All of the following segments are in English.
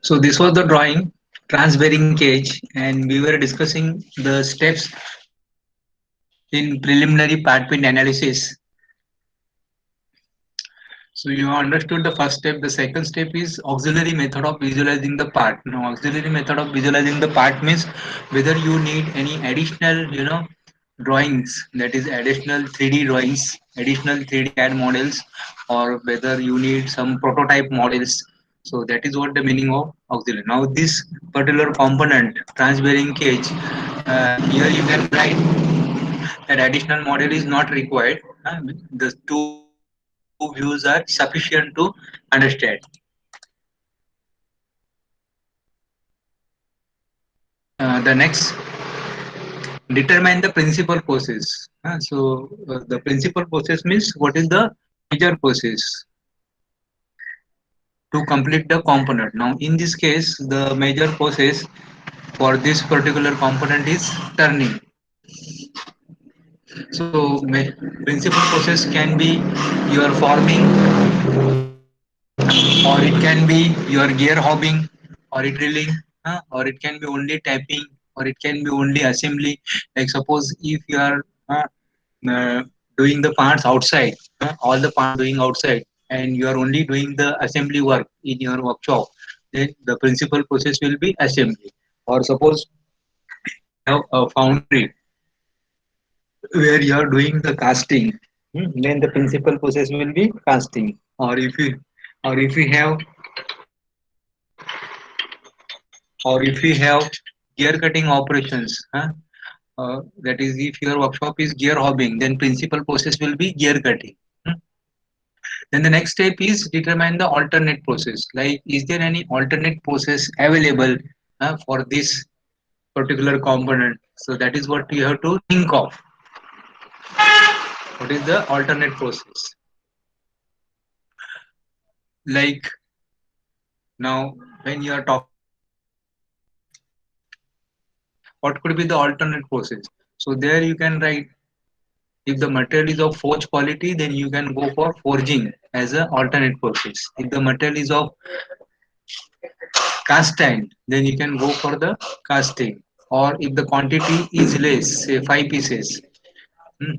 So this was the drawing, trans-bearing cage, and we were discussing the steps in preliminary part pin analysis. So you understood the first step. The second step is auxiliary method of visualizing the part. Now auxiliary method of visualizing the part means whether you need any additional, drawings, that is additional 3D drawings, additional 3D CAD models, or whether you need some prototype models. So that is what the meaning of auxiliary. Now this particular component, transbearing cage, here you can write that additional model is not required. The two views are sufficient to understand. The next, determine the principal process. The principal process means what is the major process to complete the component. Now, in this case, the major process for this particular component is turning. So, principal process can be your forming, or it can be your gear hobbing, or it drilling, or it can be only tapping, or it can be only assembly. Like suppose if you are uh, doing the parts outside, all the parts doing outside, and you are only doing the assembly work in your workshop, then the principal process will be assembly. Or suppose you have a foundry where you are doing the casting, then the principal process will be casting. Or if you have or if you have gear cutting operations, that is if your workshop is gear hobbing, then principal process will be gear cutting. Hmm. Then the next step is determine the alternate process, like is there any alternate process available for this particular component. So that is what you have to think of, what is the alternate process. Like now when you are talking about what could be the alternate process, so there you can write, if the material is of forge quality, then you can go for forging as an alternate process. If the material is of cast iron, then you can go for the casting. Or if the quantity is less, say 5 pieces, hmm,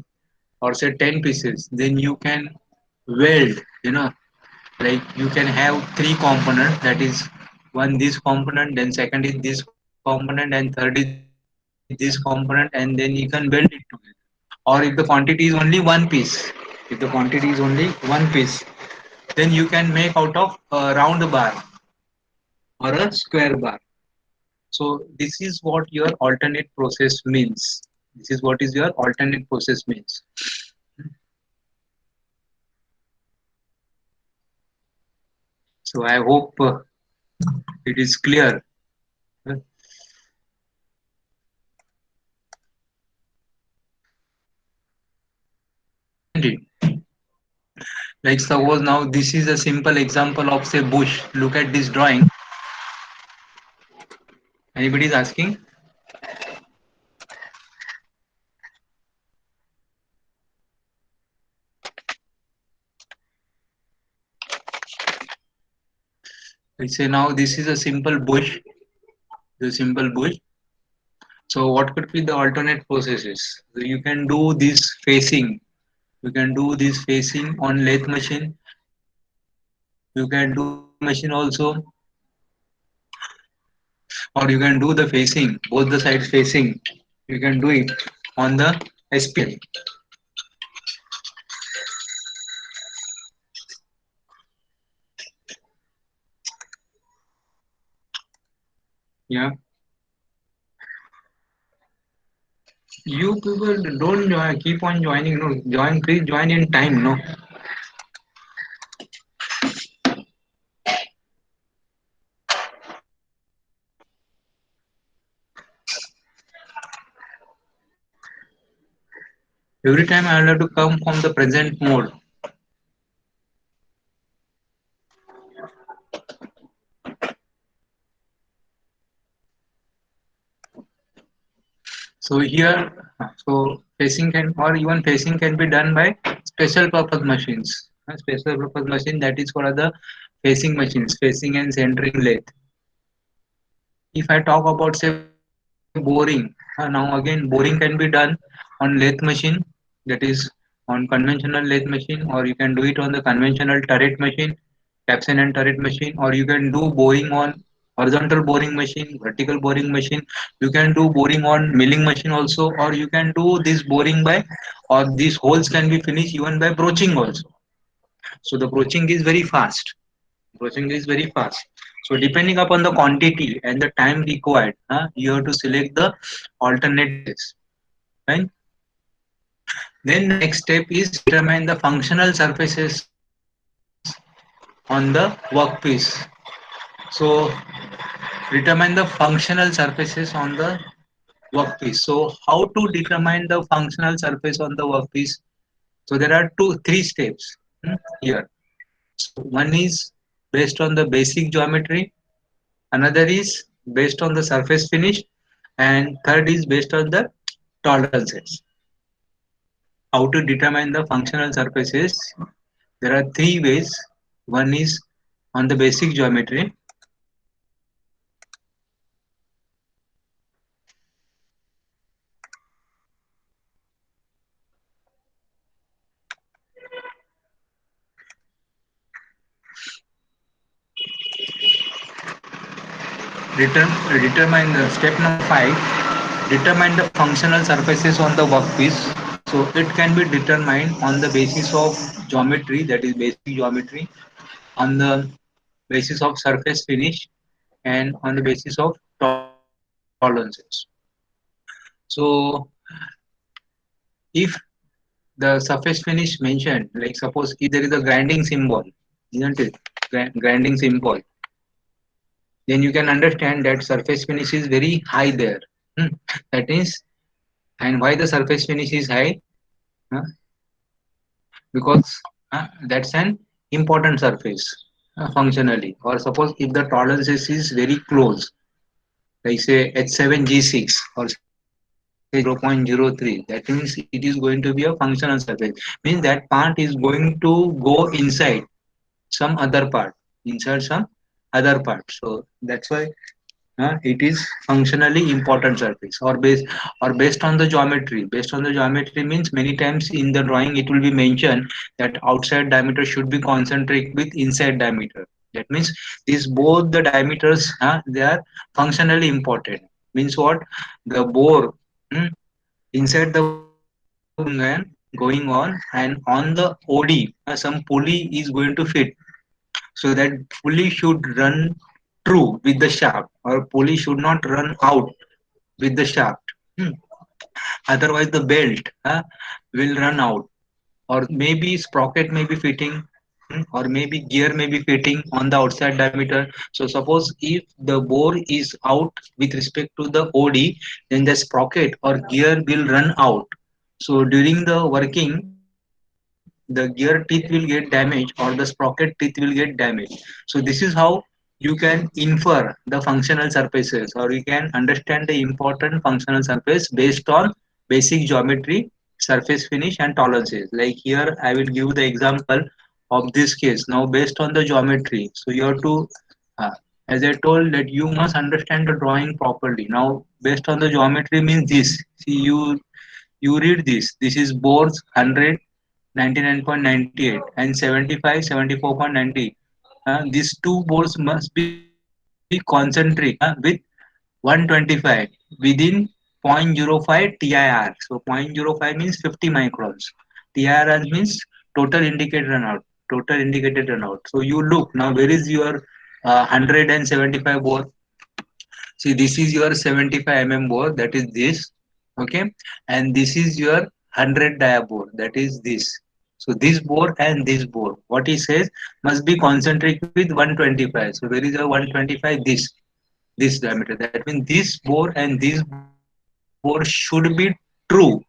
or say 10 pieces, then you can weld, like you can have three components, that is one this component, then second is this component, and third is this component, and then you can weld it together. Or if the quantity is only one piece, if the quantity is only one piece, then you can make out of a round bar or a square bar. So this is what your alternate process means. This is what is your alternate process means. So I hope it is clear. Isn't it? Like suppose now this is a simple example of say bush. Look at this drawing. Anybody is asking? Let's say now this is a simple bush. The simple bush. So what could be the alternate processes? So you can do this facing. You can do this facing on lathe machine. You can do milling machine also, or you can do the facing, both the sides facing. You can do it on the SPL. Yeah. You people don't join, keep on joining. No, join. Please join in time. No. Every time I will have to come from the present mode. So here, so facing can or even facing can be done by special purpose machines. Special purpose machine, that is for the facing machines, facing and centering lathe. If I talk about say boring, now again boring can be done on lathe machine, that is on conventional lathe machine, or you can do it on the conventional turret machine, capstan and turret machine, or you can do boring on horizontal boring machine, vertical boring machine. You can do boring on milling machine also, or you can do this boring by, or these holes can be finished even by broaching also. So the broaching is very fast. Broaching is very fast. So depending upon the quantity and the time required, you have to select the alternate ways. Right? Then the next step is determine the functional surfaces on the workpiece. So determine the functional surfaces on the workpiece. So how to determine the functional surface on the workpiece? So there are three steps here. So one is based on the basic geometry, another is based on the surface finish, and third is based on the tolerances. How to determine the functional surfaces? There are three ways. One is on the basic geometry. Determine the step number 5. Determine the functional surfaces on the workpiece. So it can be determined on the basis of geometry, that is basic geometry, on the basis of surface finish, and on the basis of tolerances. So if the surface finish mentioned, like suppose if there is a grinding symbol, isn't it? Grinding symbol, then you can understand that surface finish is very high there. Hmm. That is, and why the surface finish is high? Huh? Because that's an important surface functionally. Or suppose if the tolerances is very close, like say H7G6 or say 0.03, that means it is going to be a functional surface. Means that part is going to go inside some other part, inside some other part. So that's why it is functionally important surface, or based on the geometry. Based on the geometry means many times in the drawing it will be mentioned that outside diameter should be concentric with inside diameter. That means these both the diameters, they are functionally important. Means what? The bore, hmm, inside the bore there is a working going on, and on the OD some pulley is going to fit. So that pulley should run true with the shaft, or pulley should not run out with the shaft. Hmm. Otherwise the belt will run out, or maybe sprocket may be fitting, or maybe gear may be fitting on the outside diameter. So suppose if the bore is out with respect to the OD, then the sprocket or gear will run out. So during the working, the gear teeth will get damaged, or the sprocket teeth will get damaged. So this is how you can infer the functional surfaces, or you can understand the important functional surface based on basic geometry, surface finish, and tolerances. Like here I will give the example of this case. Now based on the geometry, so you have to, uh, as I told, that you must understand the drawing properly. Now based on the geometry means this. See, you read this. This is bores 100, 99.98, and 75, 74.90. These two bores must be concentric with 125 within 0.05 TIR. So 0.05 means 50 microns. TIR means total indicated runout. Total indicated runout. So you look now, where is your 175 bore? See, this is your 75 bore, that is this, okay, and this is your 100 dia bore, that is this. So this bore and this bore, what he says, must be concentric with 125. So where is your 125? This diameter. That means this bore and this bore should be true,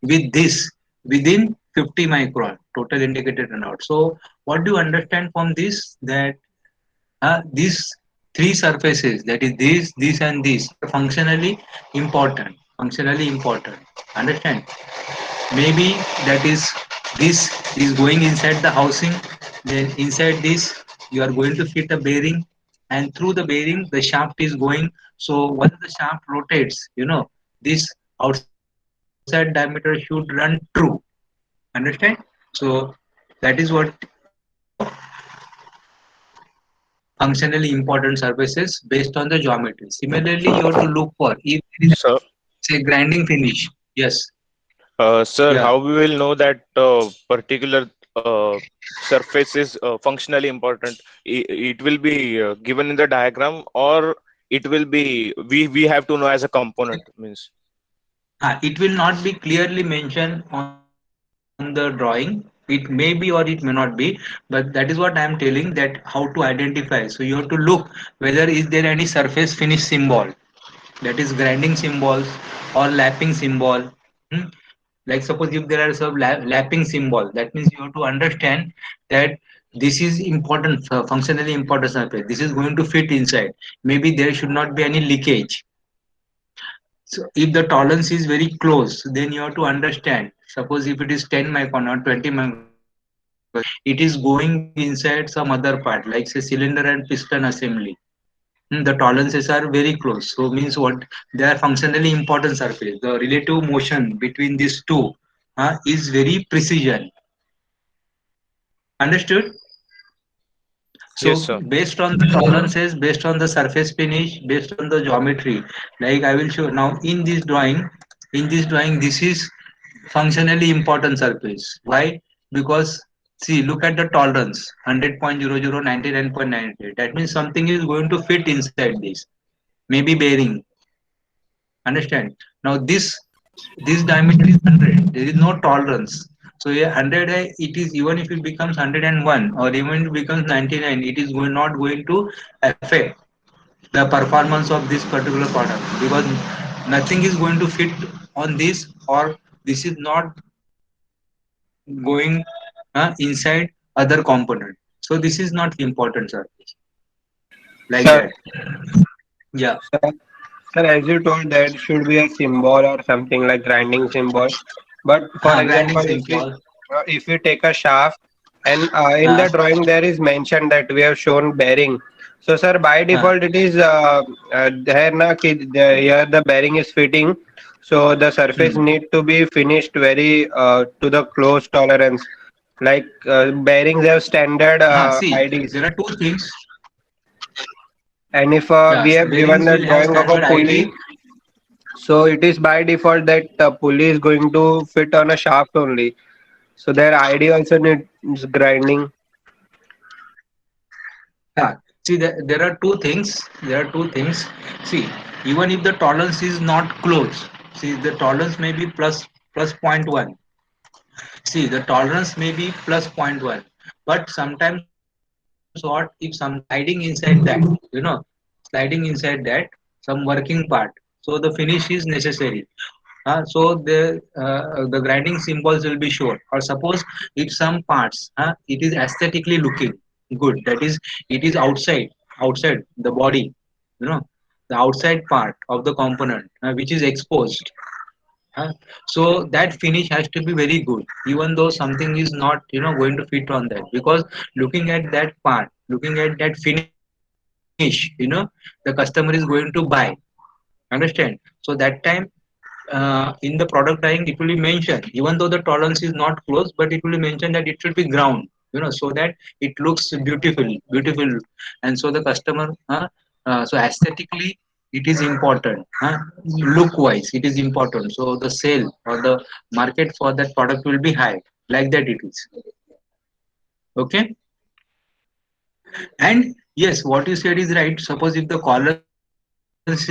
with this within 50 micron total indicated runout. So what do you understand from this? That these three surfaces, that is this, and this, are functionally important. Functionally important. Understand? Maybe that is, this is going inside the housing. Then inside this, you are going to fit a bearing. and through the bearing the shaft is going. So once the shaft rotates, this outside diameter should run true. Understand? So that is what functionally important surfaces based on the geometry. Similarly, you have to look for if there is So, say grinding finish. Yes. sir, Yeah. how we will know that particular surface is functionally important? It will be given in the diagram, or it will be we have to know as a component means. It will not be clearly mentioned on the drawing. It may be or it may not be, but that is what I am telling, that how to identify. So you have to look whether is there any surface finish symbol, that is grinding symbols or lapping symbol. Hmm? Like suppose if there are some lapping symbol, that means you have to understand that this is important, functionally important surface. This is going to fit inside. Maybe there should not be any leakage. So if the tolerance is very close, then you have to understand. Suppose if it is 10 micron or 20 micron, it is going inside some other part, like say cylinder and piston assembly. The tolerances are very close. So means what? They are functionally important surface. The relative motion between these two is very precision. Understood? Yes, So sir. based on the tolerances, based on the surface finish, based on the geometry, like I will show now in this drawing. In this drawing, this is functionally important surface. Why? Because see, look at the tolerance 100.00, 99.98. That means something is going to fit inside this. Maybe bearing. Understand? Now this diameter is 100. There is no tolerance. So yeah, 100 it is, even if it becomes 101 or even if it becomes 99, it is not going to affect the performance of this particular product, because nothing is going to fit on this, or this is not going inside other component. So this is not important surface like Sir, that. Yeah. sir, sir, as you told, that should be a symbol or something like grinding symbol. But for Grinding example, simple. if we take a shaft and in the uh, drawing there is mentioned that we have shown bearing. So, sir, by uh, default it is there na ki here the bearing is fitting. So the surface hmm. need to be finished very to the close tolerance. Like bearings have standard See, IDs. there are two things. And if we Yeah, have given bearings the will have drawing of a standard pulley, ID. so it is by default that the pulley is going to fit on a shaft only. So their ID also needs grinding. Yeah. See, there are two things. There are two things. See, even if the tolerance is not close, see the tolerance may be plus point 0.1. See, the tolerance may be plus point 0.1, but sometimes what if something is sliding inside that, sliding inside that some working part. So the finish is necessary. So the grinding symbols will be shown. Or suppose if some parts it is aesthetically looking good, that is it is outside the body, you know the outside part of the component which is exposed. uh, so that finish has to be very good, even though something is not going to fit on that, because looking at that part, looking at that finish, the customer is going to buy. Understand? So that time in the product drawing it will be mentioned, even though the tolerance is not close, but it will be mentioned that it should be ground, so that it looks beautiful. And so the customer so aesthetically it is important, look wise it is important, so the sale or the market for that product will be high, like that it is. Okay. And yes, what you said is right. Suppose if the tolerance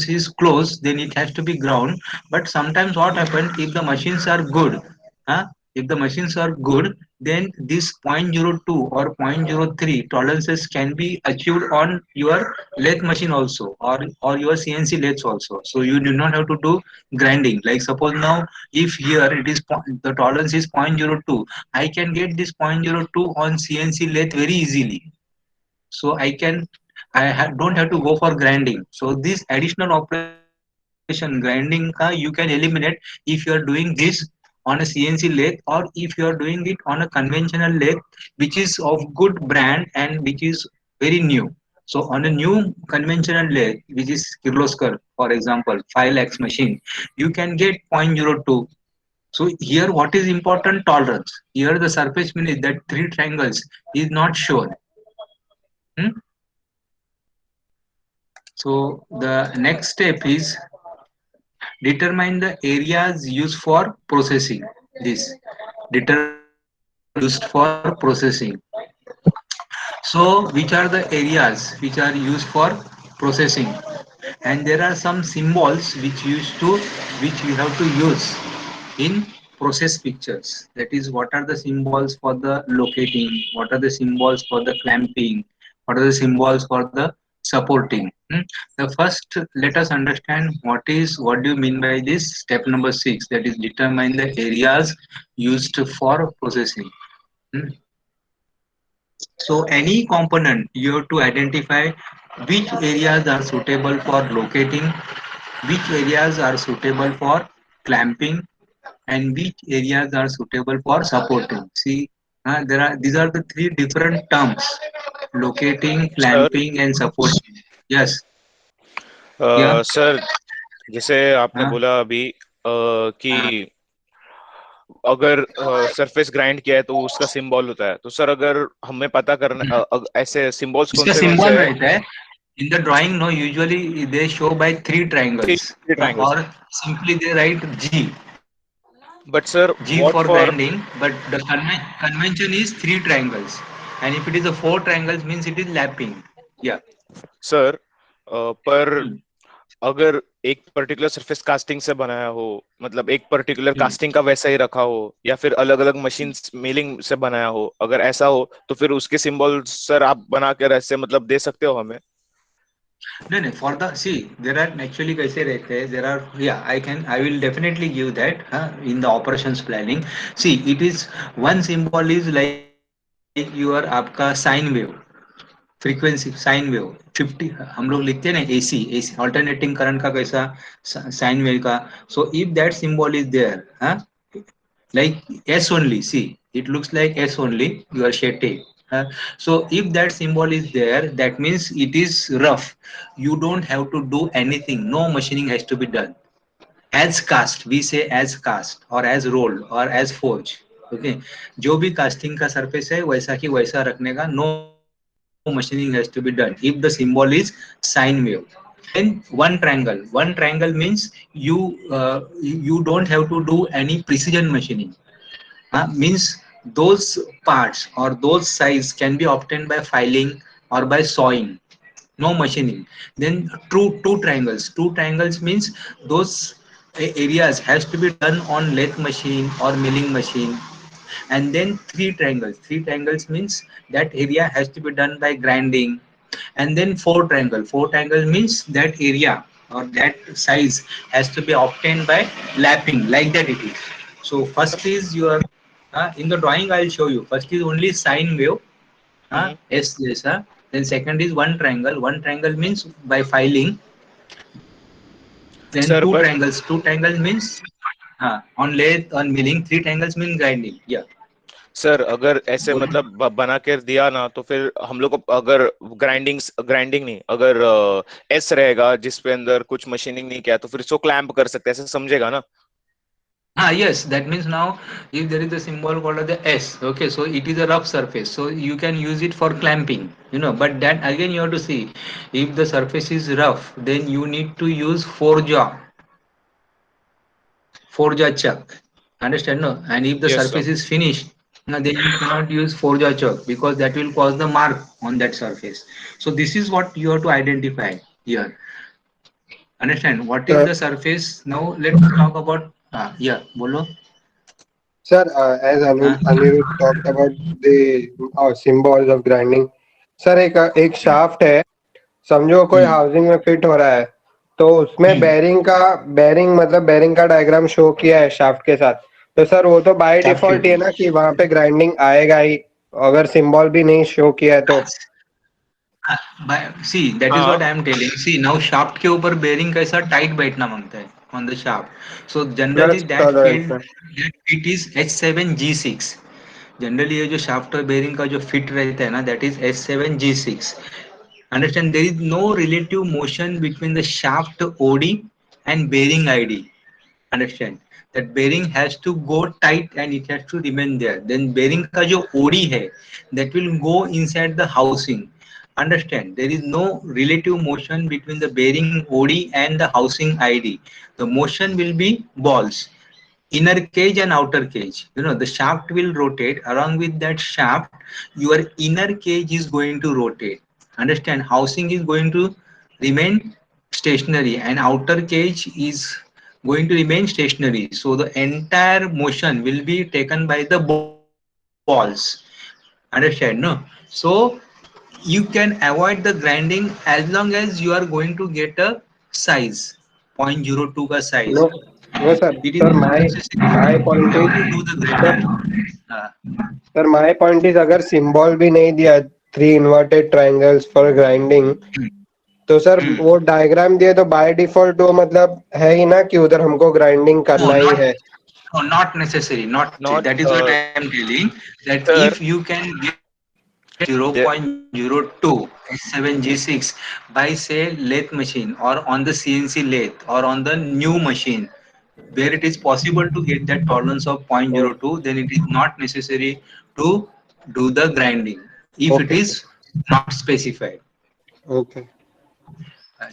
is close, then it has to be ground. But sometimes what happens if the machines are good, huh? If the machines are good, then this point zero 0.02 or point zero 0.03 tolerances can be achieved on your lathe machine also, or your CNC lathes also. So you do not have to do grinding. Like suppose now, if here it is the tolerance is point zero 0.02, I can get this point zero 0.02 on CNC lathe very easily. So don't have to go for grinding. So this additional operation grinding you can eliminate if you are doing this on a CNC lathe, or if you are doing it on a conventional lathe which is of good brand and which is very new. So on a new conventional lathe, which is Kirloskar, for example, 5 lakhs machine, you can get 0.02. So here what is important? Tolerance. Here the surface finish, that three triangles is not shown. Hmm? So the next step is determine the areas used for processing. This determine the areas used for processing. So which are the areas which are used for processing? And there are some symbols which you have to use in process pictures. That is, what are the symbols for the locating, what are the symbols for the clamping, what are the symbols for the supporting. The first, let us understand what do you mean by this step number 6, that is determine the areas used for processing. Hmm. So any component you have to identify which areas are suitable for locating, which areas are suitable for clamping, and which areas are suitable for supporting. See, there are these are the three different terms: locating, sir clamping, and supporting. Yes, yeah, sir जैसे आपने uh, बोला अभी uh, कि अगर surface grind किया है तो उसका सिंबल होता है, तो सर अगर हमें पता करना ऐसे सिंबल्स इसका कौन सिंबल से है? रहता है. In the drawing, no, usually they show by three three triangles, triangles, or simply they write G. But sir G what for for grinding, but the convention is three triangles, and if it is a four triangles, means it is lapping. Yeah. Sir पर Hmm. अगर एक particular surface casting से बनाया हो, मतलब एक particular Hmm. Casting का वैसा ही रखा हो, या फिर अलग अलग मशीन मिलिंग से बनाया हो, अगर ऐसा हो तो फिर उसके सिंबल सर आप बना कर ऐसे मतलब दे सकते हो हमें? No, no. For the see, there are actually कैसे रहते हैं. There are, yeah. I will definitely give that in the operations planning. See, it is one symbol is like your आपका sine wave, frequency sine wave 50. हम लोग लिखते हैं ना AC alternating current का कैसा sine wave का. So if that symbol is there, like S only, see, it looks like S only, you are shading. So if that symbol is there, that means it is rough. You don't have to do anything. No machining has to be done. As cast, we say as cast or as rolled or as forge. Okay, जो भी casting का surface है वैसा की वैसा रखने का, no machining has to be done if the symbol is sine wave. Then one triangle means you don't have to do any precision machining. Means those parts or those size can be obtained by filing or by sawing, no machining. Then two triangles means those areas has to be done on lathe machine or milling machine. And then three triangles means that area has to be done by grinding. And then four triangle means that area or that size has to be obtained by lapping, like that it is. So first is your in the drawing I'll show you. First is only sine wave, hmm. S जैसा. Then second is one triangle means by filing. Then sir but two triangles means on lathe, on milling. Three triangles mean grinding. Yeah. Sir अगर ऐसे बोलो. मतलब बना कर दिया ना, तो फिर हम लोग को अगर ग्राइंडिंग ग्राइंडिंग नहीं, अगर एस रहेगा जिसपे अंदर कुछ मशीनिंग नहीं किया, तो फिर इसको क्लैंप कर सकते हैं, ऐसे समझेगा ना? Yes, that means now if there is a symbol called as the S, okay, so it is a rough surface, so you can use it for clamping, but that again you have to see if the surface is rough, then you need to use four jaw chuck. Understand, no? And if the yes sir. surface is finished, now then you cannot use four-jaw chuck because that will cause the mark on that surface. So this is what you have to identify here. Understand what is Uh, the surface? Now let's talk about yeah, bolo. Sir, as Uh, Anirudh talked about the symbols of grinding, sir एक shaft है, समझो कोई hmm, housing में fit हो रहा है, तो उसमें hmm. बेरिंग का डायग्राम शो किया है शाफ्ट के साथ. तो सर वो तो बाय Shaft के डिफॉल्ट ये ऊपर. ना कि वहां पे ग्राइंडिंग आएगा ही, अगर सिंबल भी नहीं शो किया है तो. See, that is what हाँ I am telling. See, now shaft के ऊपर bearing कैसा tight बैठना मांगता है on the shaft. So generally That's correct. that fit is H7G6. Generally ये जो शाफ्ट और बेरिंग का जो फिट रहता है ना, that is S7G6. Understand, there is no relative motion between the shaft OD and bearing ID. Understand that bearing has to go tight and it has to remain there. Then bearing का जो OD है, that will go inside the housing. Understand, there is no relative motion between the bearing OD and the housing ID. The motion will be balls, inner cage and outer cage. The shaft will rotate. Along with that shaft, your inner cage is going to rotate. Understand, housing is going to remain stationary and outer cage is going to remain stationary, so the entire motion will be taken by the balls. Understand, no? So you can avoid the grinding as long as you are going to get a size 0.02 का size. No, no, sir. It is Sir, not my necessary my to point have is, to do the sir, grinding. sir, my point is अगर symbol भी नहीं दिया, three inverted triangles for grinding, तो sir Hmm. वो diagram दिए तो by default वो मतलब है ही ना कि उधर हमको ग्राइंडिंग No, करना ही not है. no, not necessary. Not necessary. Not That is what I am telling. That if sir. you can get There, 0.02 S7G6 by say lathe machine or on the CNC lathe or on the new machine where it is possible to get that tolerance of Oh, 0.02, then it is not necessary to do the grinding if it okay, sir. is not specified. Okay.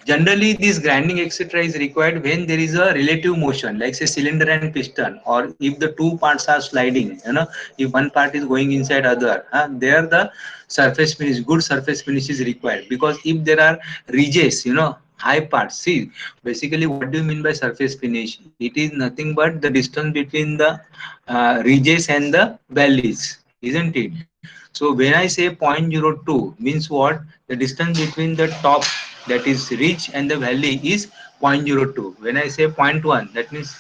Generally, this grinding etc. is required when there is a relative motion, like say cylinder and piston, or if the two parts are sliding. If one part is going inside other, there the surface finish, good surface finish is required. Because if there are ridges, high parts. See, basically, what do you mean by surface finish? It is nothing but the distance between the ridges and the valleys, isn't it? So when I say 0.02 means what? The distance between the top, that is ridge, and the valley is 0.02. When I say zero point 0.1, that means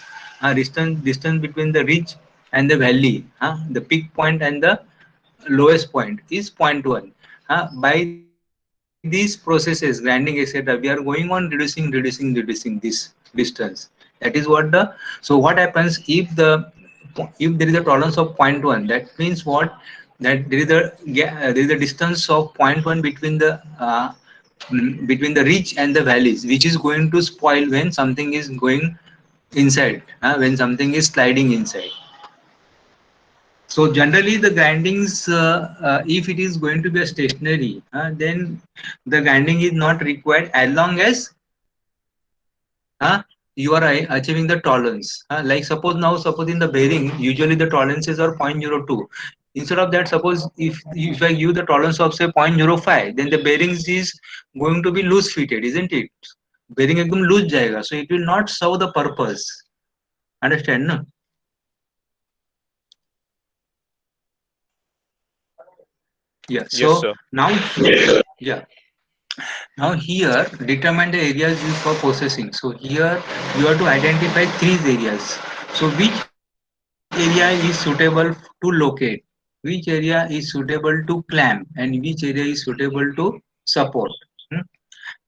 distance between the ridge and the valley, the peak point and the lowest point is zero point 0.1. By these processes, grinding etc., we are going on reducing this distance. That is what the. So what happens if there is a tolerance of zero point 0.1? That means what? That there is a distance of zero point 0.1 between the ridge and the valleys, which is going to spoil when something is going inside, when something is sliding inside. So generally the grindings, if it is going to be a stationary, then the grinding is not required as long as you are achieving the tolerance. Like suppose in the bearing, usually the tolerances are 0.02. Instead of that, suppose if I give the tolerance of say 0.05, then the bearings is going to be loose fitted, isn't it? Bearing एकदम loose जाएगा, so it will not serve the purpose. Understand, no? Yeah. yes, So sir. now, yeah. Now here, determine the areas used for processing. So here you have to identify three areas. So which area is suitable to locate? Which area is suitable to clamp? And which area is suitable to support? Hmm?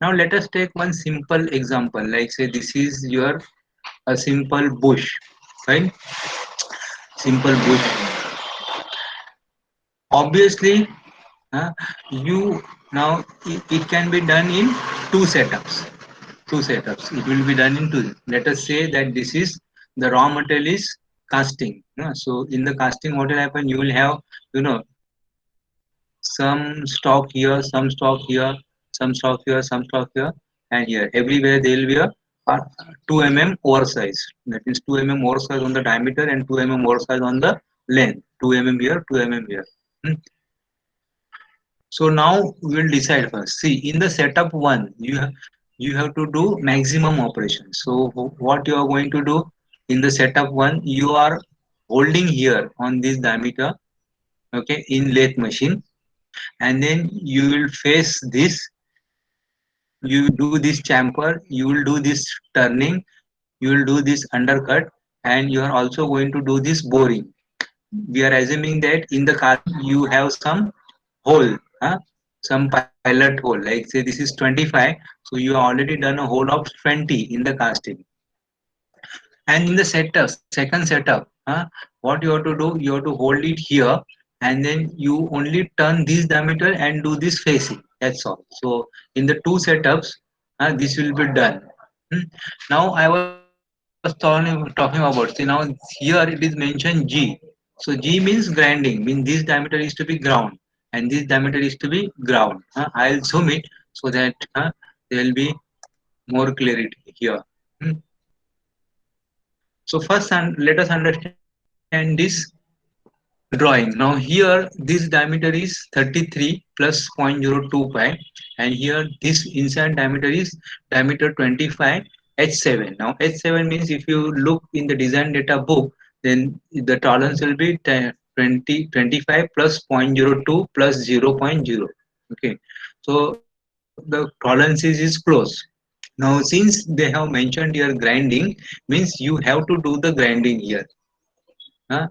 Now let us take one simple example. Like say this is your a simple bush, right? Simple bush. Obviously, you now it can be done in two setups. It will be done in two. Let us say that this is the raw material is casting. So in the casting, what will happen? You will have, some stock here, some stock here, some stock here, some stock here, and here. Everywhere there will be a uh, 2 mm oversize. That means 2 mm oversize on the diameter and 2 mm oversize on the length. 2 mm here, 2 mm here. Hmm. So now we will decide first. See, in the setup one, you have to do maximum operations. So what you are going to do in the setup one, you are holding here on this diameter, okay, in lathe machine, and then you will face this. You will do this chamfer. You will do this turning. You will do this undercut, and you are also going to do this boring. We are assuming that in the casting you have some hole, some pilot hole, like say this is 25, so you have already done a hole of 20 in the casting. And in the second setup, what you have to do, you have to hold it here, and then you only turn this diameter and do this facing. That's all. So in the two setups, this will be done. Hmm. Now I was talking about. See, now here it is mentioned G. So G means grinding. Means this diameter is to be ground, and this diameter is to be ground. I'll zoom it so that there will be more clarity here. Hmm. So first, let us understand this drawing. Now here this diameter is 33 plus 0.02 pi, and here this inside diameter is diameter 25 H7. Now H7 means if you look in the design data book, then the tolerance will be 25 plus 0.02 plus 0.0. Okay, so the tolerances is close. Now since they have mentioned here grinding, means you have to do the grinding here. Huh?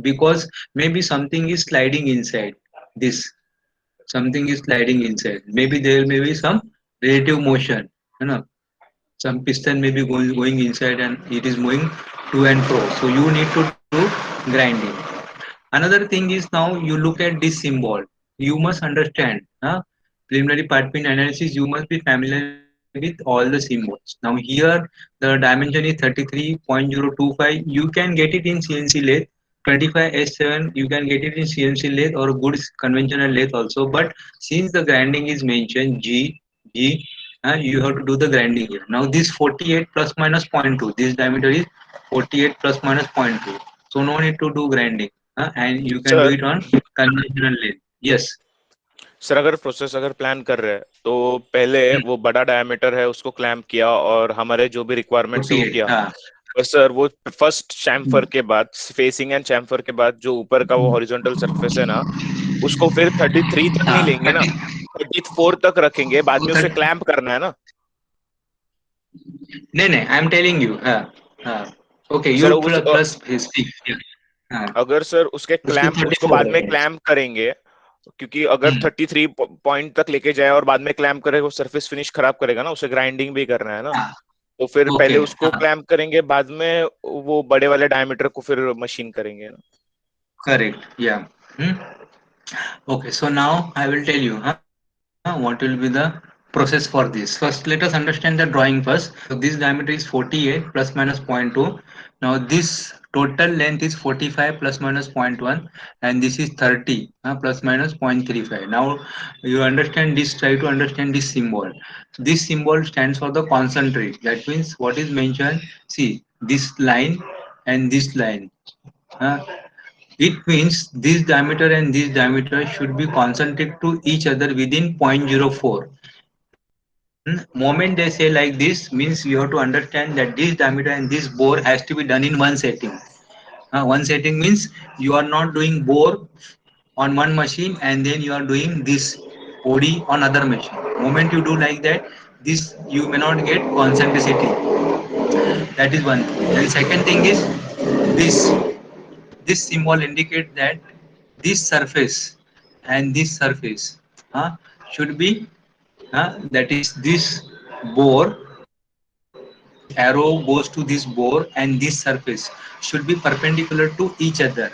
Because maybe something is sliding inside this, something is sliding inside, maybe there may be some relative motion, you know, some piston may be going inside and it is moving to and fro, so you need to do grinding. Another thing is, now you look at this symbol, you must understand, preliminary part pin analysis, you must be familiar with all the symbols. Now here the dimension is 33.025, you can get it in CNC lathe. 25S7 you can get it in CNC lathe or good conventional lathe also, but since the grinding is mentioned G, you have to do the grinding here. Now this 48 plus minus zero point 0.2, this diameter is 48 plus minus zero point 0.2, so no need to do grinding, and you can do sir it on conventional lathe. Yes. Sir अगर process अगर plan कर रहे हैं तो पहले Hmm. वो बड़ा diameter है उसको क्लैम्प किया और हमारे जो भी रिक्वायरमेंट्स है वो 48, किया। हाँ. बस सर वो फर्स्ट Hmm. चैम्फर के बाद, फेसिंग एंड चैम्फर के बाद जो ऊपर का वो हॉरिजॉन्टल सरफेस है ना, उसको फिर 33 तक नहीं हाँ, लेंगे ना, 30. 34 तक रखेंगे, बाद तो में उसे 30. क्लैम्प करना है ना। नहीं नहीं, आई एम टेलिंग यू, हाँ. ओके, सर यू उस प्लस स्पीक. हाँ, अगर सर उसके उसको क्लैम्प, उसको 34 बाद में रखें. क्लैम्प करेंगे, क्योंकि अगर हम्म. 33 पॉइंट तक लेके जाए और बाद में क्लैम्प करे, वो सरफेस फिनिश खराब करेगा ना, उसे ग्राइंडिंग भी करना है ना। हाँ. तो फिर ओके. पहले उसको हाँ. क्लैम्प करेंगे, बाद में वो बड़े वाले डायमीटर को फिर मशीन करेंगे ना। करेक्ट. या. Okay, so now I will tell you what will be the process for this. First, let us understand the drawing first. So this diameter is 48 plus minus zero point 0.2. Now this total length is 45 plus minus zero point 0.1, and this is 30 plus minus 0.35. Now you understand this, try to understand this symbol. This symbol stands for the concentrate. That means what is mentioned, see this line and this line. Uh, it means this diameter and this diameter should be concentric to each other within zero point zero 0.04. Moment they say like this, means you have to understand that this diameter and this bore has to be done in one setting. One setting means you are not doing bore on one machine and then you are doing this OD on other machine. Moment you do like that, this you may not get concentricity. That is one thing. And second thing is this. This symbol indicates that this surface and this surface should be, that is this bore, this arrow goes to this bore and this surface should be perpendicular to each other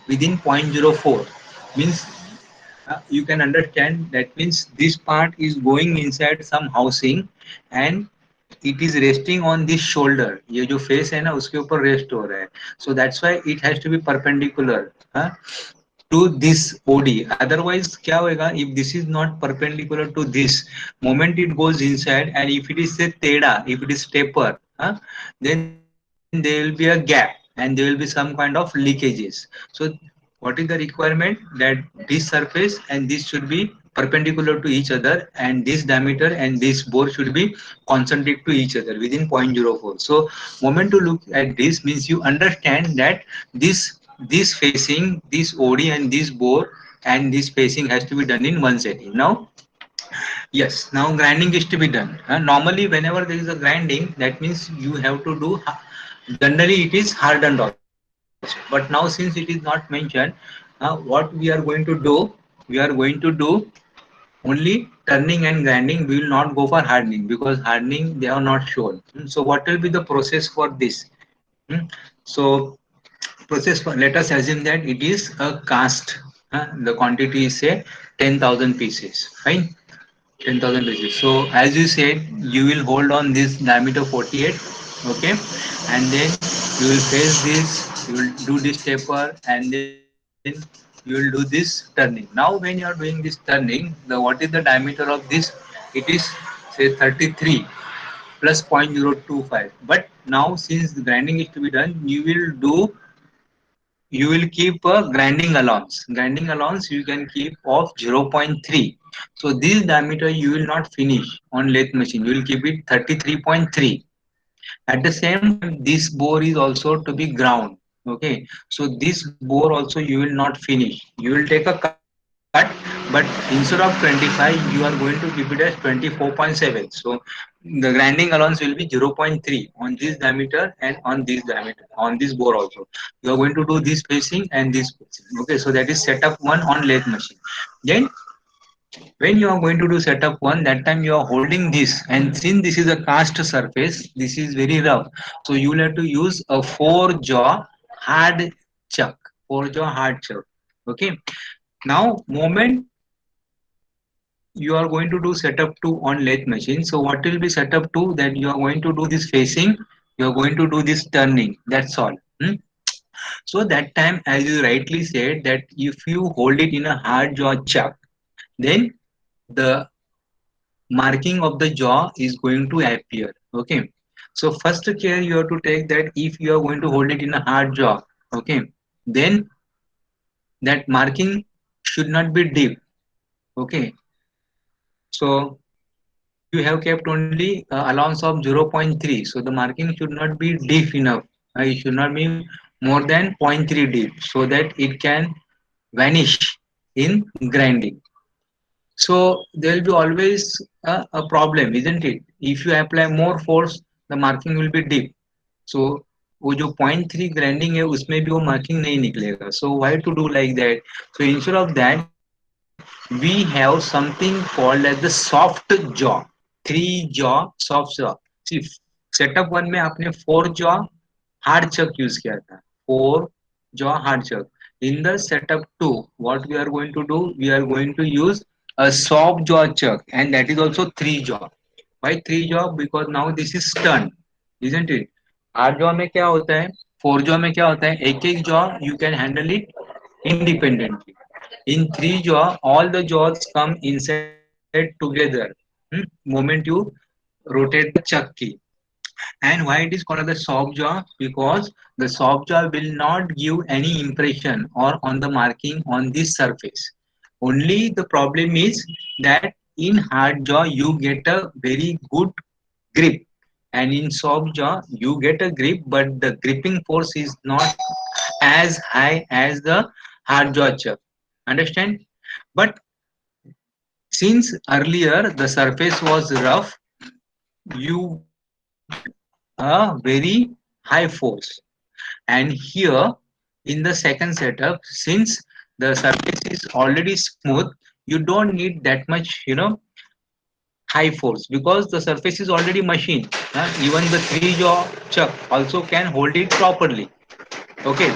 within zero point zero 0.04. Means you can understand, that means this part is going inside some housing and it is resting on this shoulder, ये जो face है ना उसके ऊपर rest हो रहा है, so that's why it has to be perpendicular to this OD. Otherwise क्या होएगा, if this is not perpendicular to this, moment it goes inside and if it is say teda, if it is taper, then there will be a gap and there will be some kind of leakages. So what is the requirement, that this surface and this should be perpendicular to each other and this diameter and this bore should be concentric to each other within zero point zero 0.04. So moment to look at this means you understand that this facing, this OD and this bore and this facing has to be done in one setting. Now yes, now grinding is to be done. Normally whenever there is a grinding, that means you have to do, generally it is hardened also, but now since it is not mentioned, what we are going to do, we are going to do only turning and grinding. We will not go for hardening because hardening they are not shown. So what will be the process for this? So process for, let us assume that it is a cast. The quantity is say 10,000 pieces, fine. 10,000 pieces. So as you said, you will hold on this diameter 48, okay, and then you will face this, you will do this taper, and then you will do this turning. Now when you are doing this turning, the what is the diameter of this? It is say 33 plus 0.025. But now since the grinding is to be done, you will keep a grinding allowance. Grinding allowance you can keep of 0.3. So this diameter you will not finish on lathe machine. You will keep it 33.3. At the same time, this bore is also to be ground. Okay, so this bore also you will not finish. You will take a cut, but instead of 25, you are going to keep it as 24.7. So the grinding allowance will be 0.3 on this diameter and on this diameter, on this bore also. You are going to do this spacing and this spacing. Okay, so that is setup one on lathe machine. Then when you are going to do setup one, that time you are holding this, and since this is a cast surface, this is very rough, so you will have to use a four jaw hard chuck. Four jaw hard chuck. Okay, now moment you are going to do setup 2 on lathe machine. So what will be setup 2? That you are going to do this facing, you are going to do this turning, that's all. So that time, as you rightly said, that if you hold it in a hard jaw chuck, then the marking of the jaw is going to appear. Okay, so first care you have to take that if you are going to hold it in a hard jaw, okay, then that marking should not be deep. Okay, so you have kept only allowance of 0.3, so the marking should not be deep enough. It should not be more than zero point 0.3 deep, so that it can vanish in grinding. So there will be always a problem, isn't it? If you apply more force, the marking will be deep. So वो जो 0.3 grinding है उसमें भी वो marking नहीं निकलेगा. So why to do like that? So instead of that, we have something called as the soft jaw. Three jaw soft jaw. See setup one में आपने four jaw hard chuck use किया था. Four jaw hard chuck. In the setup 2, what we are going to do, we are going to use a soft jaw chuck, and that is also three jaw. Why three jaw? Because now this is turn, isn't it? Hard jaw में क्या होता है, four jaw में क्या होता है, एक एक jaw you can handle it independently. In three jaw, all the jaws come inside together. Moment you rotate the chuck key. And why it is called as the soft jaw? Because the soft jaw will not give any impression or on the marking on this surface. Only the problem is that in hard jaw you get a very good grip, and in soft jaw you get a grip, but the gripping force is not as high as the hard jaw chuck. Understand? But since earlier the surface was rough, you get a very high force. And here in the second setup, since the surface is already smooth, you don't need that much, high force, because the surface is already machined. Even the three jaw chuck also can hold it properly. Okay,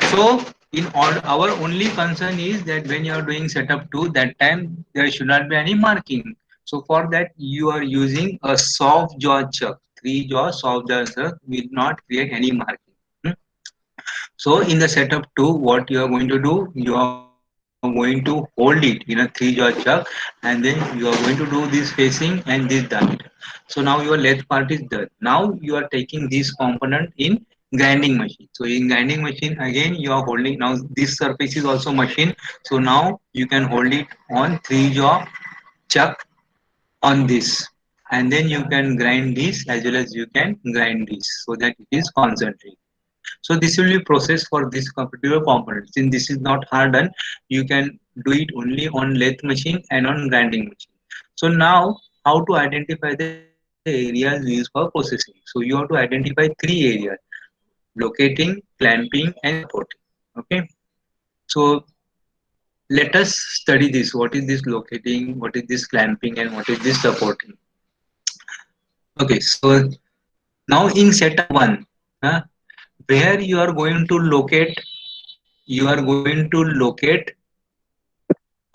so in all, our only concern is that when you are doing setup 2, that time there should not be any marking. So for that you are using a soft jaw chuck. Three jaw soft jaw chuck will not create any marking. Hmm? So in the setup 2, what you are going to do, you are going to hold it in a three jaw chuck, and then you are going to do this facing and this diameter. So now your lathe part is done. Now you are taking this component in grinding machine. So in grinding machine again you are holding, now this surface is also machine. So now you can hold it on three jaw chuck on this, and then you can grind this as well as you can grind this, so that it is concentrated. So this will be process for this particular component. Since this is not hardened, you can do it only on lathe machine and on grinding machine. So now, how to identify the areas used for processing? So you have to identify three areas: locating, clamping, and supporting. Okay. So let us study this. What is this locating? What is this clamping? And what is this supporting? Okay. So now in setup one, huh, where you are going to locate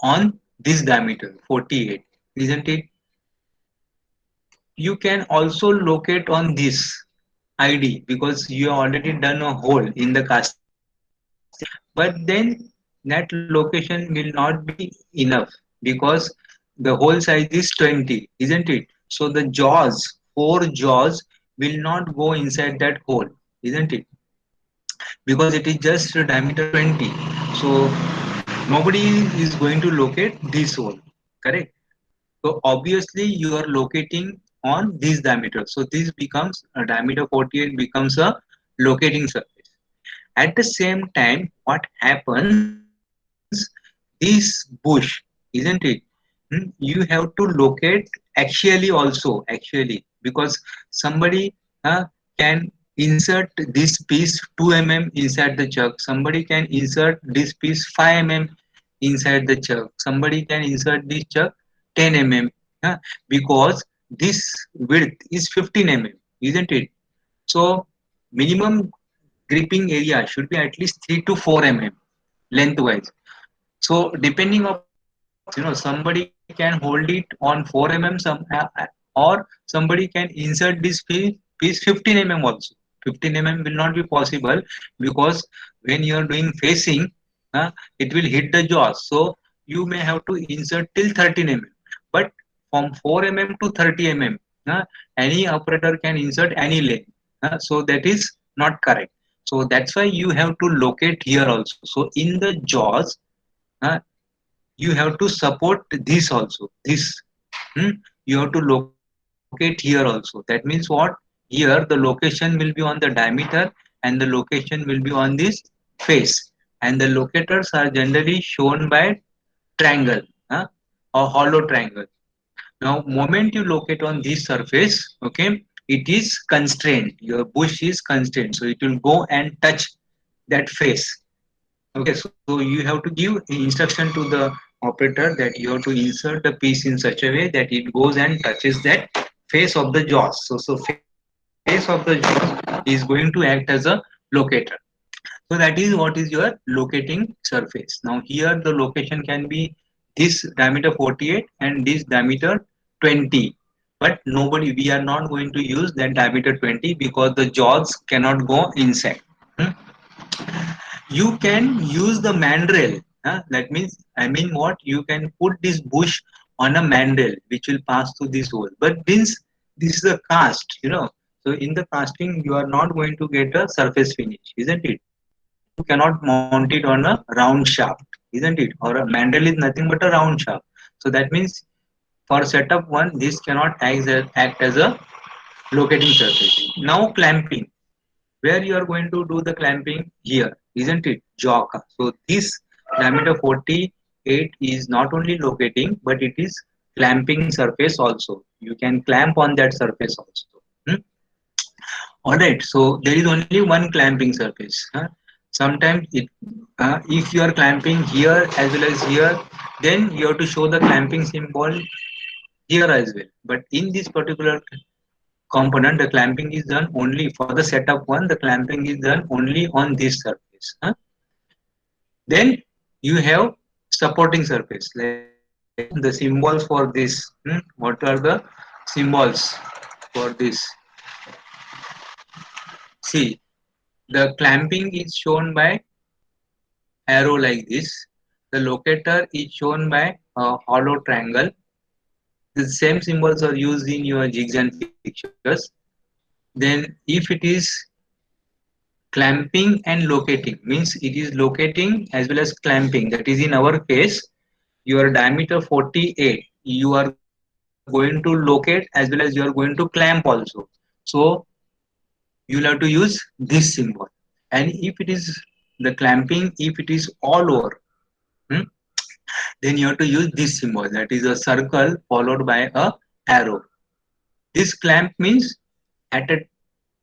on this diameter 48, isn't it? You can also locate on this id because you have already done a hole in the casting, but then that location will not be enough because the hole size is 20, isn't it? So the jaws, four jaws, will not go inside that hole, isn't it? Because it is just a diameter 20. So nobody is going to locate this hole, correct? So obviously you are locating on this diameter. So this becomes a diameter 48 becomes a locating surface. At the same time, what happens? This bush, isn't it? You have to locate axially also, actually, because somebody can insert this piece 2 mm inside the chuck. Somebody can insert this piece 5 mm inside the chuck. Somebody can insert this chuck 10 mm, because this width is 15 mm, isn't it? So minimum gripping area should be at least 3 to 4 mm lengthwise. So depending upon the jaws, somebody can hold it on 4 mm, or somebody can insert this piece 15 mm also. 15 mm will not be possible because when you are doing facing, it will hit the jaws. So you may have to insert till 13 mm. But from 4 mm to 30 mm, any operator can insert any length. So that is not correct. So that's why you have to locate here also. So in the jaws, uh, you have to support this also, this, you have to locate here also. That means what? Here the location will be on the diameter and the location will be on this face, and the locators are generally shown by triangle, uh, or hollow triangle. Now moment you locate on this surface, okay, it is constrained, your bush is constrained, so it will go and touch that face. Okay, so you have to give instruction to the operator that you have to insert the piece in such a way that it goes and touches that face of the jaws. So face of the jaws is going to act as a locator. So that is what is your locating surface. Now here the location can be this diameter 48 and this diameter 20. But nobody, we are not going to use that diameter 20 because the jaws cannot go inside. Hmm? You can use the mandrel, that means, I mean what, you can put this bush on a mandrel which will pass through this hole, but since this is a cast, so in the casting you are not going to get a surface finish, isn't it? You cannot mount it on a round shaft, isn't it? Or a mandrel is nothing but a round shaft. So that means for setup one this cannot act as a locating surface. Now clamping, where you are going to do the clamping here, isn't it? Jock. So this diameter 48 is not only locating but it is clamping surface also. You can clamp on that surface also. All right, so there is only one clamping surface. Sometimes if you are clamping here as well as here, then you have to show the clamping symbol here as well, but in this particular component the clamping is done only for the setup one, the clamping is done only on this surface. Then you have supporting surface, like the symbols for this. What are the symbols for this? See, the clamping is shown by arrow like this, the locator is shown by a hollow triangle. The same symbols are used in your jigs and fixtures. Then if it is clamping and locating, means it is locating as well as clamping, that is in our case your diameter 48, you are going to locate as well as you are going to clamp also. So you will have to use this symbol. And if it is the clamping, if it is all over, hmm, then you have to use this symbol, that is a circle followed by a arrow. This clamp means at a,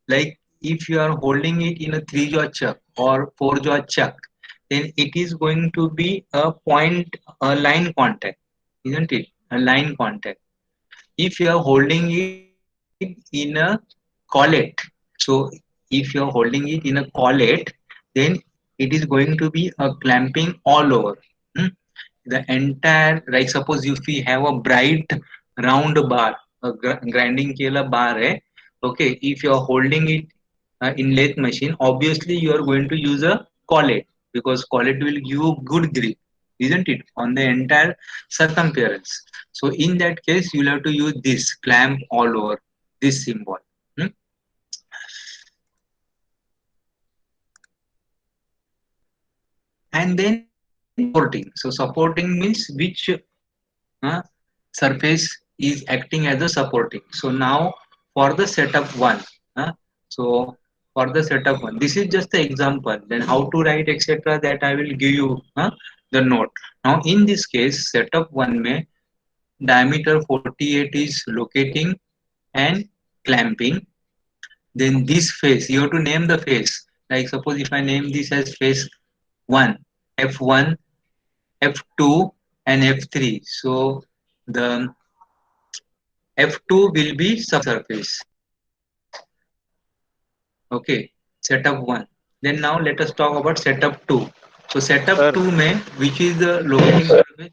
like if you are holding it in a 3-jaw chuck or 4-jaw chuck, then it is going to be a point, a line contact, isn't it? A line contact. If you are holding it in a collet, so If you're holding it in a collet, then it is going to be a clamping all over. Hmm? The entire, like suppose if we have a bright round bar, a grinding केला bar है, okay, if you are holding it in lathe machine, obviously you are going to use a collet, because collet will give you good grip, isn't it, on the entire circumference. So in that case you'll have to use this clamp all over this symbol. Hmm? And then supporting. So supporting means which uh, surface is acting as a supporting. So now for the setup one, so for the setup one, this is just the example. Then how to write etc. that I will give you the note. Now in this case, setup one may diameter 48 is locating and clamping. Then this face, you have to name the face. Like suppose if I name this as face one, F1, F2, and F3. So the F2 will be subsurface. Okay, setup 1. Then now let us talk about setup 2. So setup Sir, 2 mein, which is the locating surface,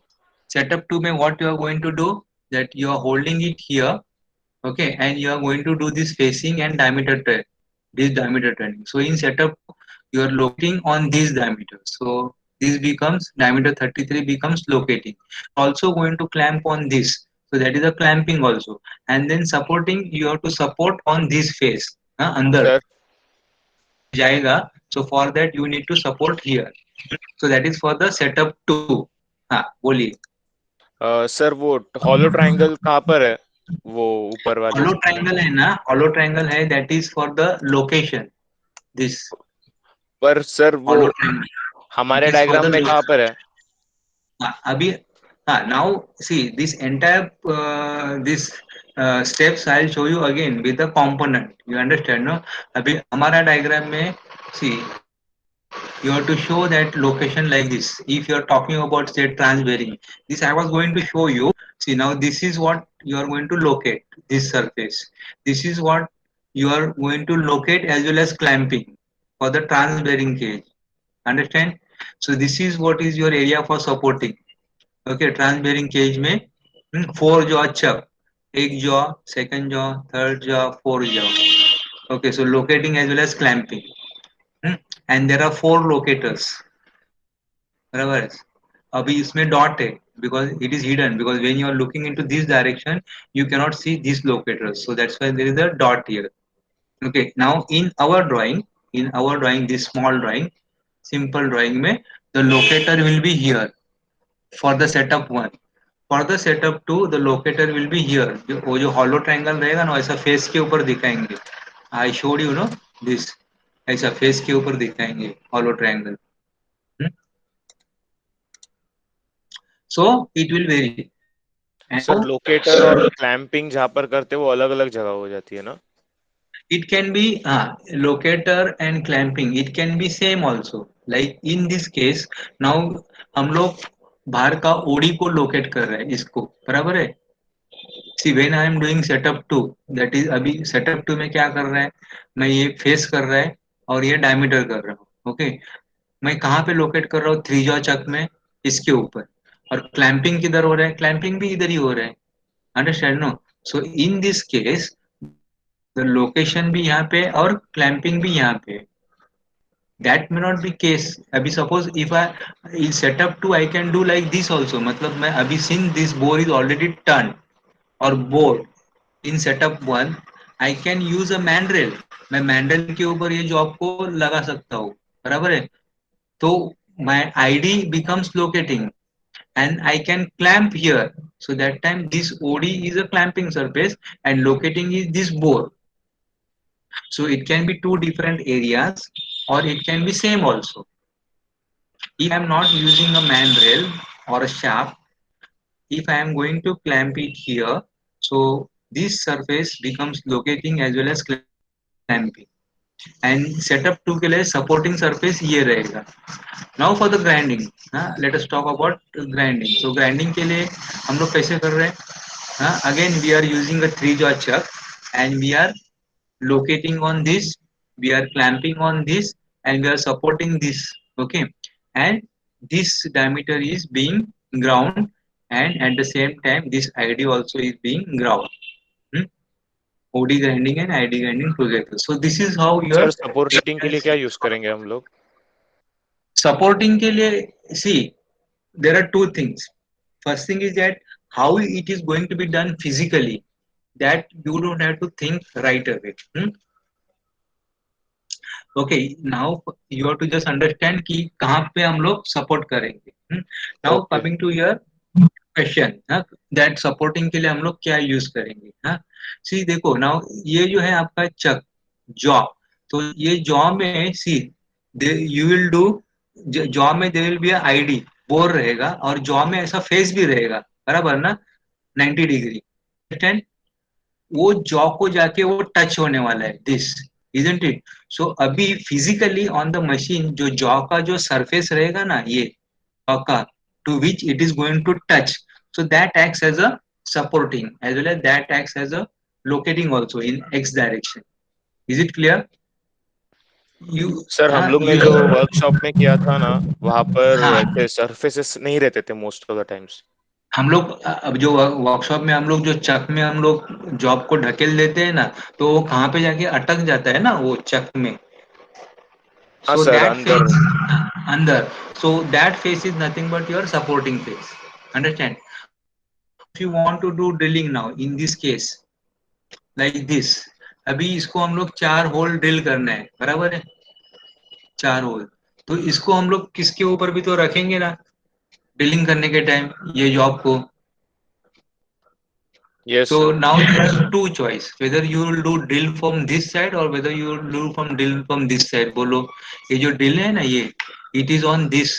setup 2 mein what you are going to do, that you are holding it here, okay, and you are going to do this facing and diameter turn, this diameter turning. So in setup 2, you are locating on this diameter. So this becomes diameter 33 becomes locating. Also going to clamp on this. So that is a clamping also. And then supporting, you have to support on this face. Under sir, जाएगा. So for that you need to support here. So that is for the setup 2. हाँ बोलिए. Sir वो hollow triangle कहाँ पर है, वो ऊपर वाले Hollow इसमें? triangle है ना, hollow triangle है, that is for the location. This पर सर वो hollow triangle, it हमारे is for डायग्राम the में कहाँ location. पर है? अभी now see this entire this steps I'll show you again with the component. You understand, no? अभी हमारा diagram में see you have to show that location like this. If you are talking about say transbearing, this I was going to show you. See now this is what you are going to locate, this surface. This is what you are going to locate as well as clamping for the transbearing cage. Understand? So this is what is your area for supporting. Okay, transbearing cage में four jaw chuck, एक jaw, second jaw, third jaw, fourth jaw. Okay, so locating as well as clamping. Hmm? And there are four locators. बराबर है. अभी इसमें dot है because it is hidden, because when you are looking into this direction you cannot see these locators, so that's why there is a dot here. Okay, now in our drawing, this small drawing, simple drawing में the locator will be here for the setup one. For the setup two the locator will be here. वो जो hollow triangle रहेगा ना ऐसा face के ऊपर दिखाएंगे. I showed you no this, ऐसा face के ऊपर दिखाएंगे hollow triangle. Hmm? So it will vary. And sir now locator और क्लैंपिंग जहाँ पर करते हैं वो अलग अलग जगह हो जाती है ना? it can be locator and clamping. It can be same also. Like in this case, now हम लोग बाहर का ओडी को लोकेट कर रहे हैं इसको, बराबर है. See when I am doing setup two, that is अभी सेटअप टू में क्या कर रहा है, मैं ये फेस कर रहा है और ये डायमीटर कर रहा हूँ. ओके, मैं कहाँ पे लोकेट कर रहा हूँ, थ्री जॉ चक में, इसके ऊपर. और क्लैंपिंग किधर हो रहा है, क्लैंपिंग भी इधर ही हो रहा है. Understand no? So in this case the location भी यहाँ पे और क्लैंपिंग भी यहाँ पे. That may not be case. अभी suppose if I in setup two I can do like this also, मतलब मैं अभी since this bore is already turn और bore in setup one, I can use a mandrel. मैं mandrel के ऊपर ये job को लगा सकता हूँ, बराबर है. तो my id becomes locating and I can clamp here. So that time this OD is a clamping surface and locating is this bore. So it can be two different areas or it can be same also. If I am not using a mandrail or a shaft, if I am going to clamp it here, so this surface becomes locating as well as clamping. And setup 2 के लिए supporting surface ये रहेगा. Now for the grinding, let us talk about grinding. So grinding के लिए हम लोग कैसे कर रहे हैं? Again we are using a three jaw chuck and we are locating on this we are clamping on this and we are supporting this. Okay, and this diameter is being ground, and at the same time this id also is being ground. Hmm? od grinding and id grinding together, so this is how your sir supporting के लिए क्या use करेंगे हम लोग? supporting के लिए. See, there are two things. First thing is that how it is going to be done physically, that you don't have to think right away. Okay, now you have to just understand कि कहाँ पे हम लोग support करेंगे. Now okay coming to your question, that supporting के लिए हम लोग क्या use करेंगे. See देखो, now ये जो है आपका चक जॉ, तो ये जॉ में सी you will do, जॉ में there will be a id bore रहेगा, और जॉ में ऐसा फेस भी रहेगा, बराबर ना, 90 डिग्री. अंडरस्टैंड? वो जॉ को जाके वो टच होने वाला है, दिस इजंट इट. सो अभी फिजिकली ऑन द मशीन जो जॉ का जो सरफेस रहेगा ना, ये जॉ का, to which it is going to touch, so that acts as a supporting as well as that acts as a locating also in X direction. Is it clear? You sir, हम हाँ लोग ने you जो workshop में किया था ना, वहां पर हाँ, ऐसे सरफेसेस नहीं रहते थे मोस्ट ऑफ द टाइम्स. हम लोग अब जो वर्कशॉप में हम लोग जो चक में हम लोग जॉब को ढकेल देते हैं ना, तो वो कहाँ पे जाके अटक जाता है ना वो चक में. हाँ So सर, that अंदर. face under, so that face is nothing but your supporting face. Understand? Now, if you want to do drilling now, in this case, like this, अभी इसको हम लोग 4 होल ड्रिल करना है, बराबर है, 4 होल. तो इसको हम लोग किसके ऊपर भी तो रखेंगे ना, ड्रिलिंग करने के टाइम ये जॉब को. Yes So sir. now there are two choice, whether you will do drill from this side or whether you will do from drill from this side. बोलो, ये जो drill है ना ये, it is on this,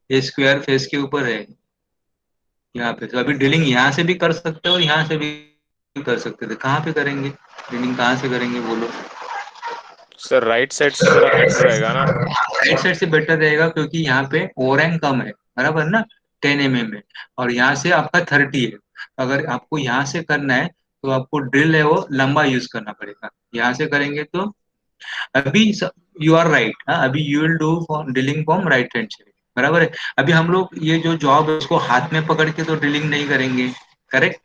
ये square face के ऊपर है यहाँ पे. तो अभी ड्रिलिंग यहाँ से भी कर सकते हो और यहाँ से भी कर सकते थे. कहाँ पे करेंगे ड्रिलिंग, कहाँ से करेंगे बोलो? सर राइट साइड से जरा बेटर रहेगा ना. राइट साइड से बेटर रहेगा, क्योंकि यहाँ पे ओवरहैंग कम है, बराबर ना, 10 mm है, और यहाँ से आपका 30 है. अगर आपको यहाँ से करना है तो आपको ड्रिल है वो लंबा यूज करना पड़ेगा. यहाँ से करेंगे तो अभी यू आर राइट. अभी you will do drilling from right hand side, बराबर है. अभी हम लोग ये जो जॉब है उसको हाथ में पकड़ के तो ड्रिलिंग नहीं करेंगे, correct?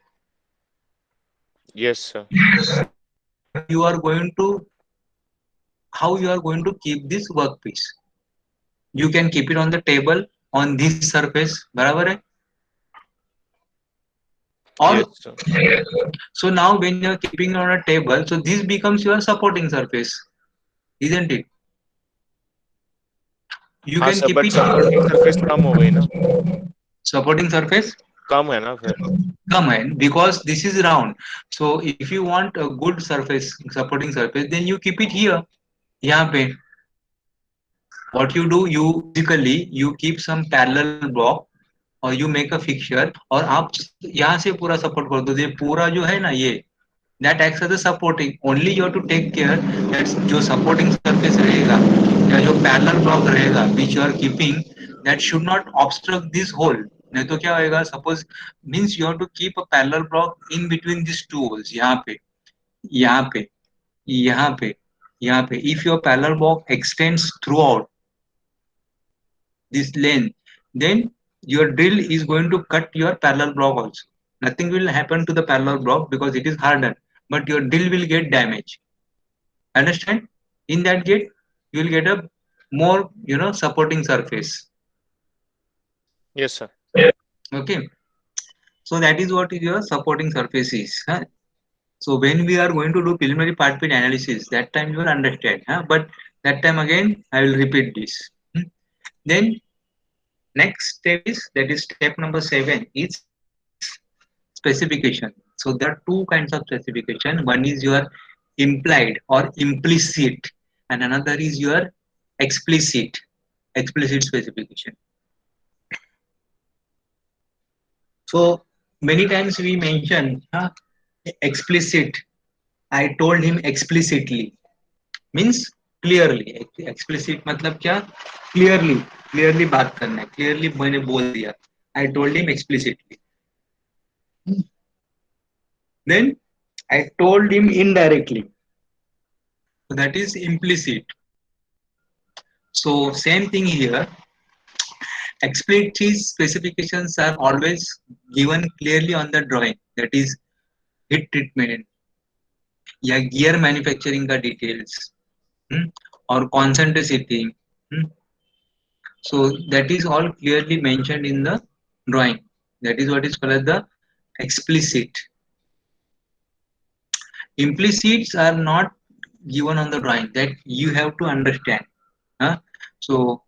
Yes sir. You are going to, how you are going to keep this work piece, you can keep it on the table on this surface, बराबर है. और yes sir. so now when you are keeping it on a table, so this becomes your supporting surface, isn't it? You हाँ can sir, keep but it supporting surface कम हो गई ना. supporting surface कम है ना फिर. come in because this is round. So if you want a good surface, supporting surface, then you keep it here, यहाँ पे. What you do, you physically you keep some parallel block और you make a fixture, और आप यहाँ से पूरा support कर दो. ये पूरा जो है ना ये, that acts as a supporting. Only you have to take care that जो supporting surface रहेगा या जो parallel block रहेगा which you are keeping, that should not obstruct this hole. नहीं तो क्या होएगा, suppose means you have to keep a parallel block in between these two holes, यहाँ पे, यहाँ पे, यहाँ पे, यहाँ पे. If your parallel block extends throughout this length, then your drill is going to cut your parallel block also. Nothing will happen to the parallel block because it is hardened, but your drill will get damaged. Understand? In that gate, you will get a more, supporting surface. Yes sir. Okay. So that is what your supporting surface is. So when we are going to do preliminary part pit analysis, that time you will understand. But that time again, I will repeat this. Then next step is, that is step number 7 is specification. So there are two kinds of specification. One is your implied or implicit, and another is your explicit explicit specification. So many times we mention explicit. I told him explicitly means clearly. Explicit मतलब क्या? Clearly, clearly बात करना है. Clearly मैंने बोल दिया. I told him explicitly. Then I told him indirectly. So that is implicit. So same thing here. Explicit specifications are always given clearly on the drawing. That is heat treatment या gear manufacturing का details, hmm, or concentricity. Hmm. So that is all clearly mentioned in the drawing. That is what is called as the explicit. Implicits are not given on the drawing, that you have to understand. Huh? So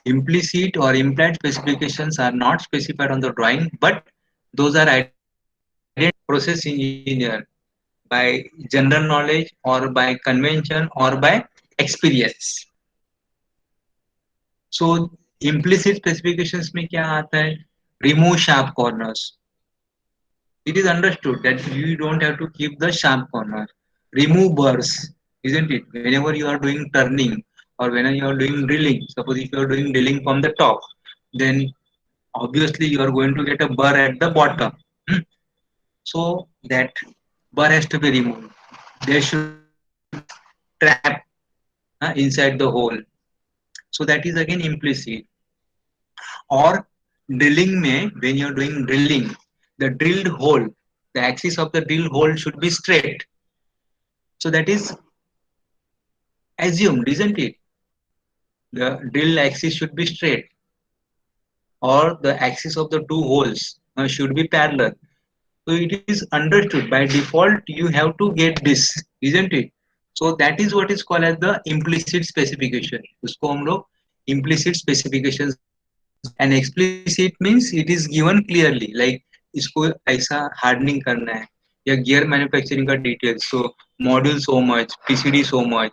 implicit or implied specifications are not specified on the drawing, but those are identified process engineer by general knowledge or by convention or by experience. So implicit specifications में क्या आता है? Remove sharp corners. It is understood that you don't have to keep the sharp corner. Remove burrs, isn't it? Whenever you are doing turning or whenever you are doing drilling, suppose if you are doing drilling from the top, then obviously you are going to get a burr at the bottom. Hmm. So that burr has to be removed. There should not be any trap inside the hole. So that is again implicit. Or drilling may, when you are doing drilling, the drilled hole, the axis of the drill hole should be straight. So that is assumed, isn't it? The drill axis should be straight, or the axis of the two holes should be parallel. So it is understood by default you have to get this, isn't it? So that is what is called as the implicit specification. उसको हम लोग implicit specifications बोलते हैं. And explicit means it is given clearly, like इसको ऐसा hardening करना है या gear manufacturing का details. So module so much, PCD so much.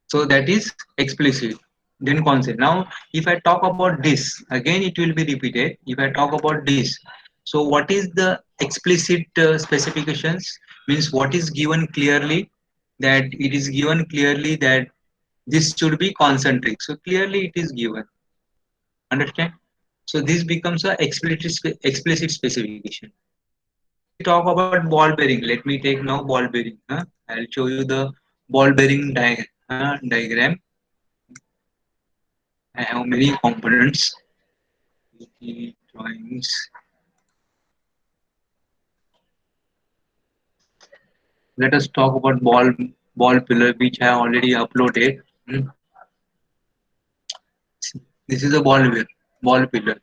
So that is explicit. Then concept. Now, if I talk about this, again it will be repeated. If I talk about this, so what is the explicit specifications? Means what is given clearly, that it is given clearly that this should be concentric. So clearly it is given. Understand? So this becomes a explicit specification. If we talk about ball bearing, let me take now ball bearing. I'll show you the ball bearing diagram. I have many components. Drawings. Let us talk about ball pillar, which I already uploaded. Hmm. This is a ball pillar.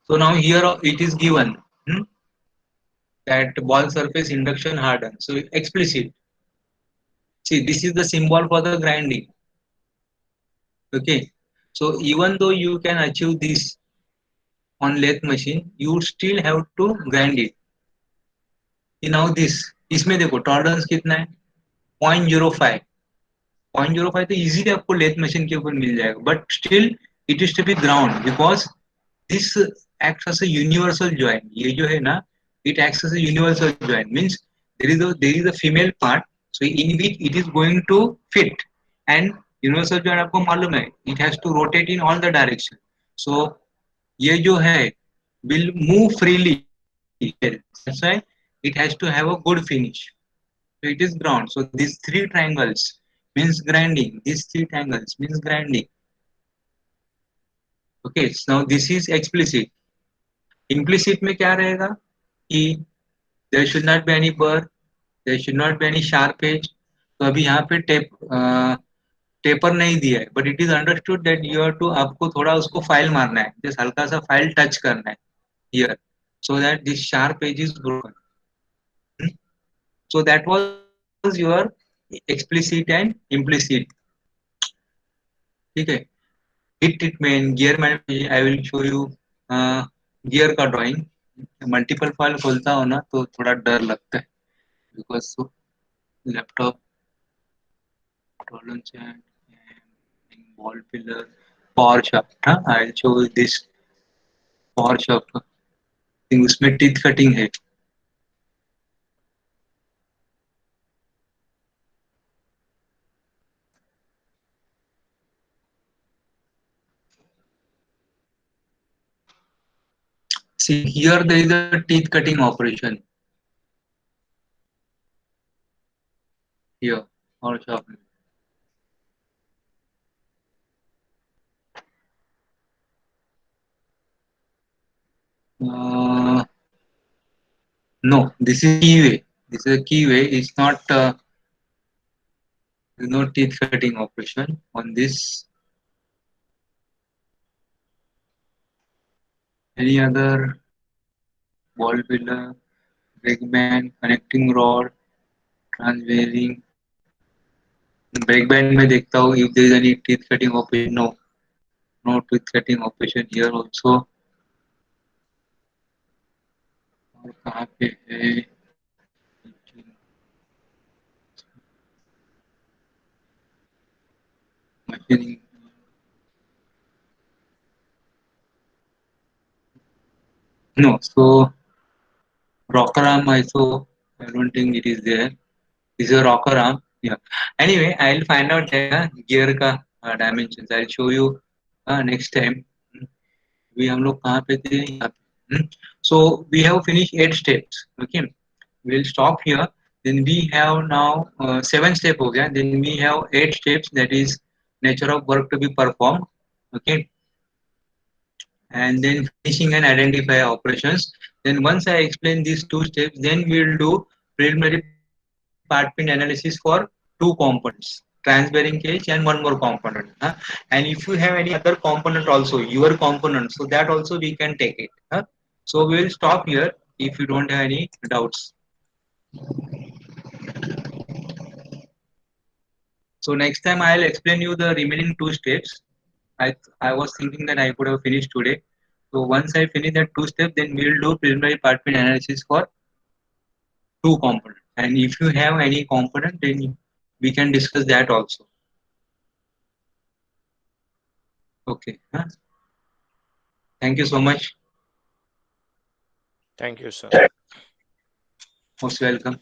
So now here it is given, hmm, that ball surface induction harden. So explicit. See, this is the symbol for the grinding. Okay. So even though you can achieve this on lathe machine, you still have to grind it. Now this, इसमें देखो tolerance कितना है? 0.05. 0.05 तो easily आपको lathe machine के ऊपर मिल जाएगा, but still it is to be ground because this acts as a universal joint. ये जो है ना, it acts as a universal joint. Means there is a female part, so in which it is going to fit. And universal joint आपको मालूम है, it has to rotate in all the direction. So ये जो है will move freely. That's why it has to have a good finish. So it is ground. So these three triangles means grinding. These three triangles means grinding. Okay. So now this is explicit. Implicit में क्या रहेगा कि there should not be any burr, there should not be any sharp edge. तो अभी यहाँ पे taper नहीं दिया है, but it is understood that you have to, आपको थोड़ा उसको फाइल मारना है, जस्ट हल्का सा फाइल टच करना है here, so that this sharp edge is broken. Hmm? So that was your explicit and implicit. ठीक है. Heat treatment, gear manufacturing, I will show you gear का ड्राइंग. मल्टीपल फाइल खोलता हो ना तो थोड़ा डर लगता है, because laptop tolerance and ball pillar power shaft. I will show this power shaft. उसमें टीथ कटिंग है. See, here there is a teeth cutting operation here or sharpening. Uh, no, this is keyway. This is a keyway. It's not. There's no teeth cutting operation on this. Any other ball pillar, brake band, connecting rod, transvarying. Brake band में देखता हूँ if there is any teeth cutting operation. No, no teeth cutting operation here also. और कहाँ पे है machining? No, so rocker arm also I don't think it is there. This is a rocker arm. Yeah. Anyway, I'll find out that gear का dimensions. I'll show you next time. We हम लोग कहाँ पे थे यहाँ पे. So we have finished 8 steps. Okay. We'll stop here. Then we have now 7 step हो गया. Then we have 8 steps. That is nature of work to be performed. Okay. And then finishing and identify operations. Then once I explain these 2 steps, then we'll do preliminary part pin analysis for 2 components, transbearing cage and one more component. And if you have any other component also, your component, so that also we can take it. So we will stop here if you don't have any doubts. So next time I'll explain you the remaining 2 steps. I was thinking that I could have finished today. So once I finish that 2 steps, then we will do preliminary part pin analysis for 2 components. And if you have any component, then we can discuss that also. Okay. Thank you so much. Thank you, sir. Most welcome.